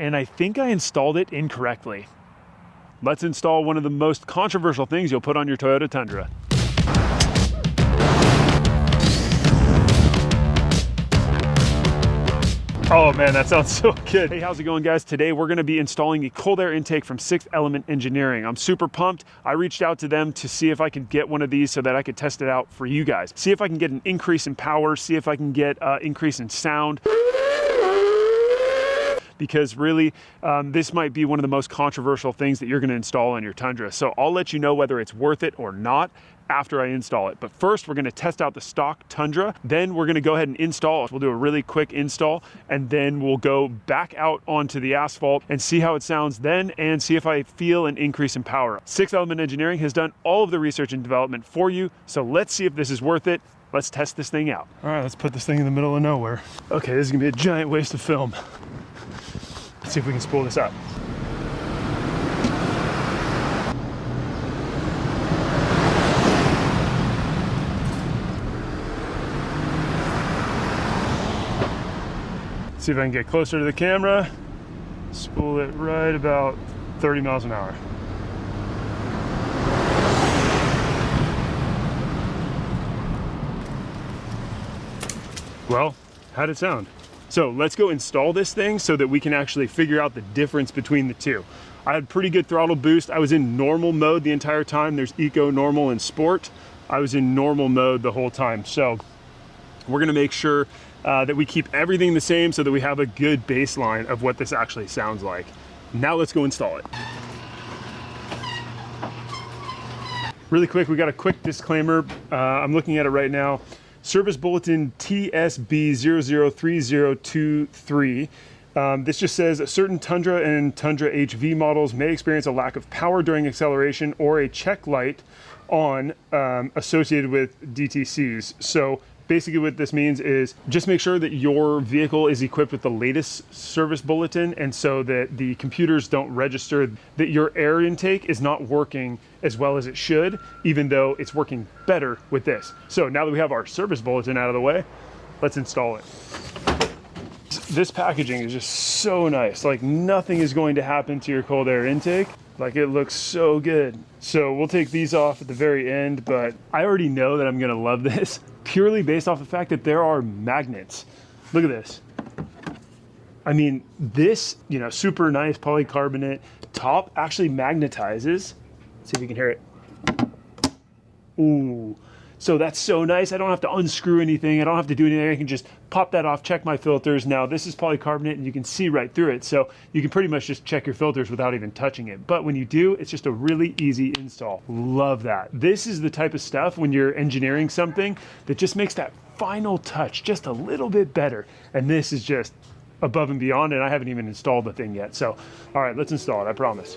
and I think I installed it incorrectly. Let's install one of the most controversial things you'll put on your Toyota Tundra. Oh man, that sounds so good. Hey, how's it going guys? Today we're gonna be installing a cold air intake from Sixth Element Engineering. I'm super pumped. I reached out to them to see if I could get one of these so that I could test it out for you guys. See if I can get an increase in power, see if I can get an increase in sound. Because really, this might be one of the most controversial things that you're gonna install on your Tundra. So I'll let you know whether it's worth it or not after I install it. But first, we're gonna test out the stock Tundra. Then we're gonna go ahead and install. We'll do a really quick install, and then we'll go back out onto the asphalt and see how it sounds then, and see if I feel an increase in power. Sixth Element Engineering has done all of the research and development for you, so let's see if this is worth it. Let's test this thing out. All right, let's put this thing in the middle of nowhere. Okay, this is gonna be a giant waste of film. Let's see if we can spool this up. See if I can get closer to the camera. Spool it right about 30 miles an hour. Well, how'd it sound? So let's go install this thing so that we can actually figure out the difference between the two. I had pretty good throttle boost. I was in normal mode the entire time. There's eco, normal, and sport. I was in normal mode the whole time. So we're gonna make sure that we keep everything the same so that we have a good baseline of what this actually sounds like. Now let's go install it. Really quick, we got a quick disclaimer. I'm looking at it right now. Service Bulletin TSB003023. This just says certain Tundra and Tundra HV models may experience a lack of power during acceleration or a check light on associated with DTCs. So basically what this means is just make sure that your vehicle is equipped with the latest service bulletin, and so that the computers don't register that your air intake is not working as well as it should, even though it's working better with this. So now that we have our service bulletin out of the way, let's install it. This packaging is just so nice. Like nothing is going to happen to your cold air intake. Like it looks so good. So we'll take these off at the very end, but I already know that I'm gonna love this purely based off the fact that there are magnets. Look at this. I mean, this, super nice polycarbonate top actually magnetizes. Let's see if you can hear it. Ooh. So that's so nice. I don't have to unscrew anything. I don't have to do anything. I can just pop that off, check my filters. Now this is polycarbonate and you can see right through it. So you can pretty much just check your filters without even touching it. But when you do, it's just a really easy install. Love that. This is the type of stuff when you're engineering something that just makes that final touch just a little bit better. And this is just above and beyond, and I haven't even installed the thing yet. So, all right, let's install it, I promise.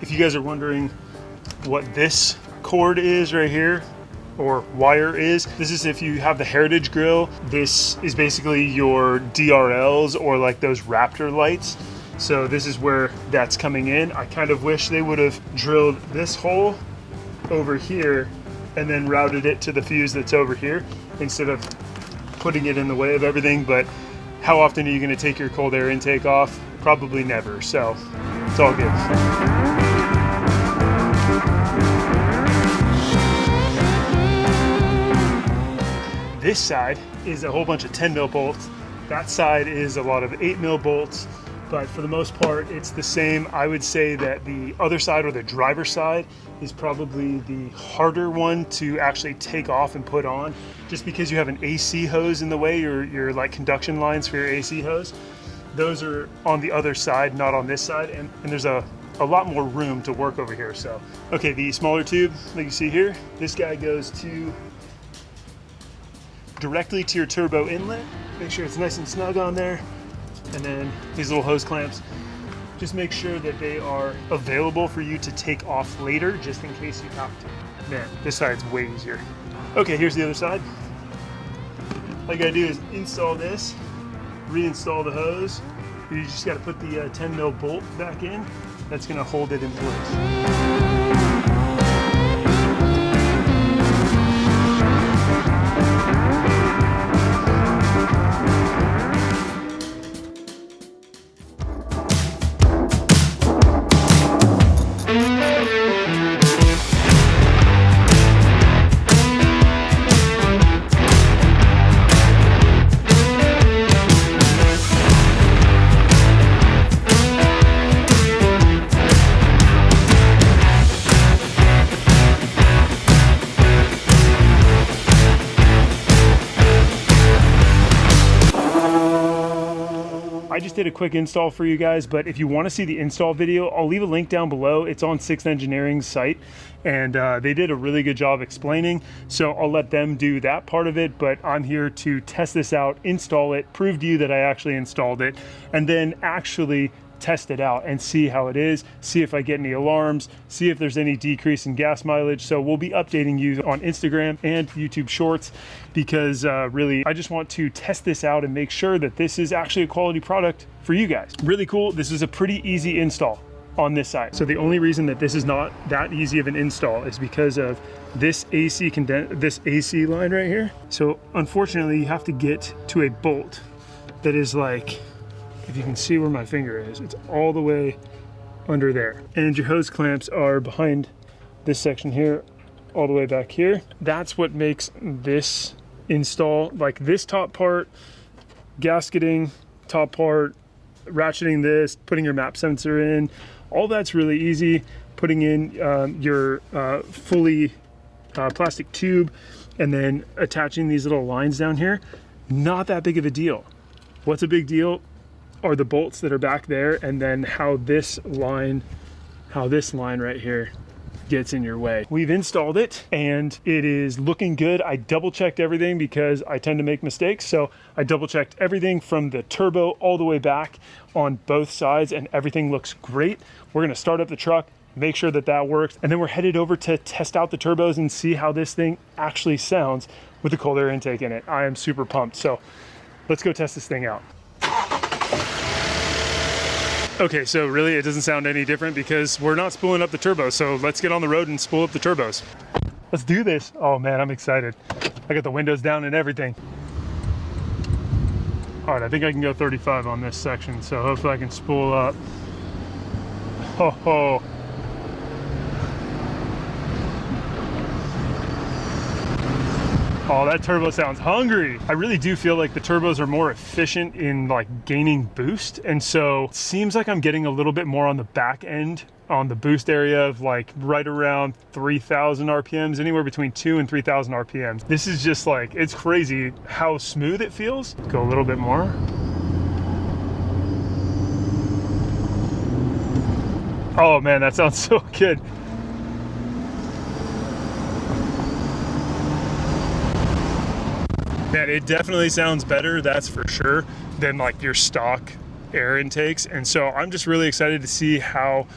If you guys are wondering what this cord is right here, or wire is, this is if you have the Heritage grill. This is basically your DRLs or like those Raptor lights. So this is where that's coming in. I kind of wish they would have drilled this hole over here and then routed it to the fuse that's over here instead of putting it in the way of everything. But how often are you gonna take your cold air intake off? Probably never, so it's all good. This side is a whole bunch of 10 mil bolts. That side is a lot of 8 mil bolts, but for the most part, it's the same. I would say that the other side, or the driver's side, is probably the harder one to actually take off and put on, just because you have an AC hose in the way, your like conduction lines for your AC hose. Those are on the other side, not on this side, and there's a lot more room to work over here. So, okay, the smaller tube, like you see here, this guy goes directly to your turbo inlet. Make sure it's nice and snug on there. And then these little hose clamps, just make sure that they are available for you to take off later, just in case you have to. Man, this side's way easier. Okay, here's the other side. All you gotta do is install this, reinstall the hose. You just gotta put the 10 mil bolt back in. That's gonna hold it in place. I just did a quick install for you guys, but if you want to see the install video, I'll leave a link down below. It's on 6th Engineering's site, and they did a really good job explaining. So I'll let them do that part of it, but I'm here to test this out, install it, prove to you that I actually installed it, and then actually test it out and see how it is, see if I get any alarms, see if there's any decrease in gas mileage. So we'll be updating you on Instagram and YouTube Shorts, because really I just want to test this out and make sure that this is actually a quality product for you guys. Really cool. This is a pretty easy install on this side. So the only reason that this is not that easy of an install is because of this AC line right here. So unfortunately you have to get to a bolt that is like, if you can see where my finger is, it's all the way under there. And your hose clamps are behind this section here, all the way back here. That's what makes this install, like this top part, gasketing, top part, ratcheting this, putting your map sensor in, all that's really easy. Putting in your fully plastic tube and then attaching these little lines down here, not that big of a deal. What's a big deal are the bolts that are back there, and then how this line right here gets in your way. We've installed it and it is looking good. I double checked everything because I tend to make mistakes. So I double checked everything from the turbo all the way back on both sides, and everything looks great. We're gonna start up the truck, make sure that that works, and then we're headed over to test out the turbos and see how this thing actually sounds with the cold air intake in it. I am super pumped. So let's go test this thing out. Okay, so really it doesn't sound any different because we're not spooling up the turbos. So let's get on the road and spool up the turbos. Let's do this. Oh man, I'm excited. I got the windows down and everything. All right, I think I can go 35 on this section. So hopefully I can spool up. Ho ho. Oh, that turbo sounds hungry. I really do feel like the turbos are more efficient in like gaining boost. And so it seems like I'm getting a little bit more on the back end on the boost area of like right around 3,000 RPMs, anywhere between 2,000 and 3,000 RPMs. This is just like, it's crazy how smooth it feels. Go a little bit more. Oh man, that sounds so good. Man, it definitely sounds better, that's for sure, than like your stock air intakes. And so I'm just really excited to see how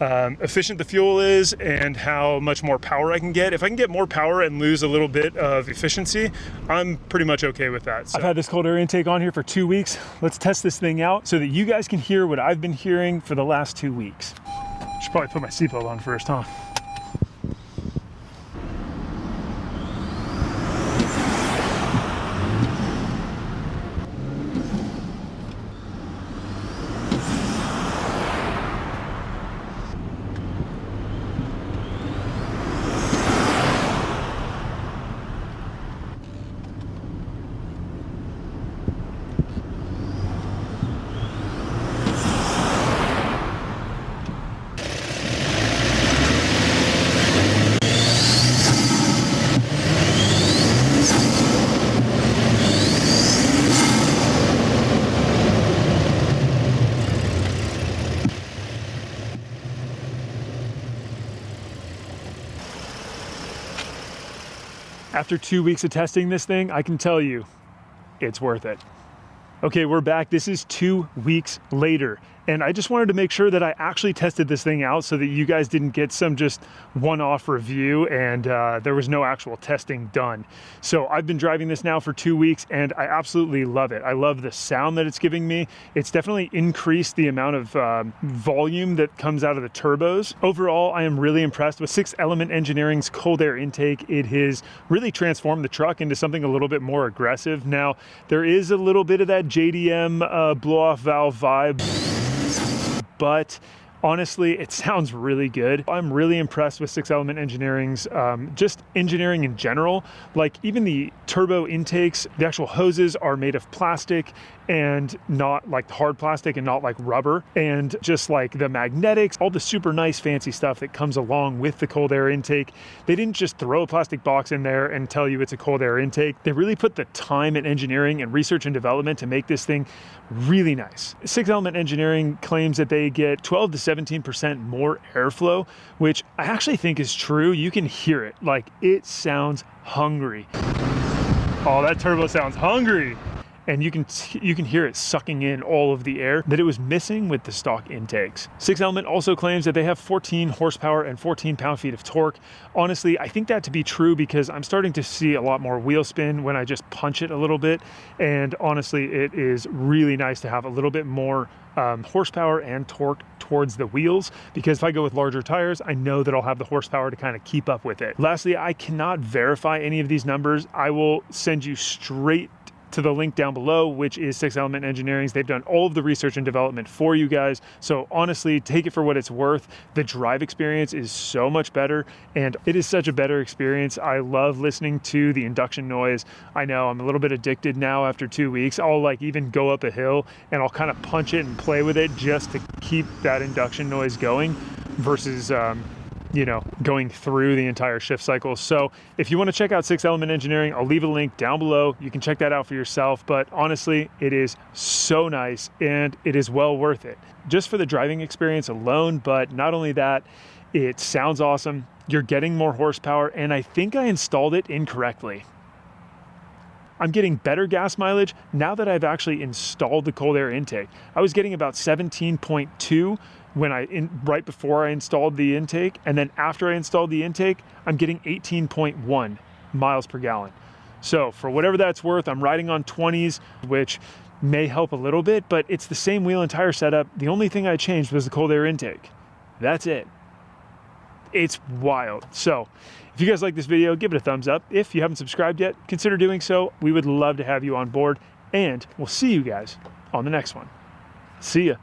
efficient the fuel is and how much more power I can get. If I can get more power and lose a little bit of efficiency, I'm pretty much okay with that. So I've had this cold air intake on here for 2 weeks. Let's test this thing out so that you guys can hear what I've been hearing for the last 2 weeks. Should probably put my seatbelt on first, huh? After 2 weeks of testing this thing, I can tell you, it's worth it. Okay, we're back. This is 2 weeks later. And I just wanted to make sure that I actually tested this thing out so that you guys didn't get some just one-off review and there was no actual testing done. So I've been driving this now for 2 weeks and I absolutely love it. I love the sound that it's giving me. It's definitely increased the amount of volume that comes out of the turbos. Overall, I am really impressed with 6 Element Engineering's cold air intake. It has really transformed the truck into something a little bit more aggressive. Now, there is a little bit of that JDM blow-off valve vibe, but honestly, it sounds really good. I'm really impressed with 6 Element Engineering's just engineering in general. Like even the turbo intakes, the actual hoses are made of plastic and not like hard plastic and not like rubber, and just like the magnetics, all the super nice fancy stuff that comes along with the cold air intake. They didn't just throw a plastic box in there and tell you it's a cold air intake. They really put the time and engineering and research and development to make this thing really nice. 6-Element Engineering claims that they get 12 to 17% more airflow, which I actually think is true. You can hear it, like it sounds hungry. Oh, that turbo sounds hungry. And you can hear it sucking in all of the air that it was missing with the stock intakes. 6-Element also claims that they have 14 horsepower and 14 pound-feet of torque. Honestly, I think that to be true because I'm starting to see a lot more wheel spin when I just punch it a little bit. And honestly, it is really nice to have a little bit more horsepower and torque towards the wheels, because if I go with larger tires, I know that I'll have the horsepower to kind of keep up with it. Lastly, I cannot verify any of these numbers. I will send you straight to the link down below, which is 6-Element Engineering's. They've done all of the research and development for you guys. So honestly, take it for what it's worth. The drive experience is so much better, and it is such a better experience. I love listening to the induction noise. I know I'm a little bit addicted now after 2 weeks. I'll like even go up a hill and I'll kind of punch it and play with it just to keep that induction noise going versus you know, going through the entire shift cycle. So if you want to check out 6-Element Engineering, I'll leave a link down below. You can check that out for yourself, but honestly, it is so nice and it is well worth it just for the driving experience alone. But not only that, it sounds awesome. You're getting more horsepower, and I think I installed it incorrectly. I'm getting better gas mileage now that I've actually installed the cold air intake. I was getting about 17.2 right before I installed the intake, and then after I installed the intake, I'm getting 18.1 miles per gallon. So for whatever that's worth, I'm riding on 20s, which may help a little bit, but it's the same wheel and tire setup. The only thing I changed was the cold air intake. That's it. It's wild. So if you guys like this video, give it a thumbs up. If you haven't subscribed yet, consider doing so. We would love to have you on board, and we'll see you guys on the next one. See ya.